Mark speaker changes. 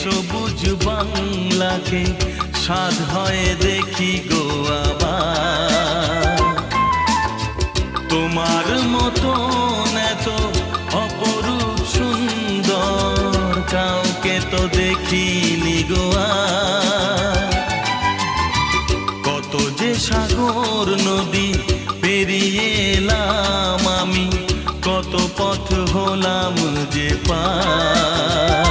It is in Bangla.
Speaker 1: সবুজ বাংলাকে সাধ হয়ে দেখি গো আবার। তোমার মতন এত অপরূপ সুন্দর কাউকে তো দেখিনি গো আর। কত যে সাগর নদী পেরিয়ে এলাম আমি, কত পথ হলাম যে পার।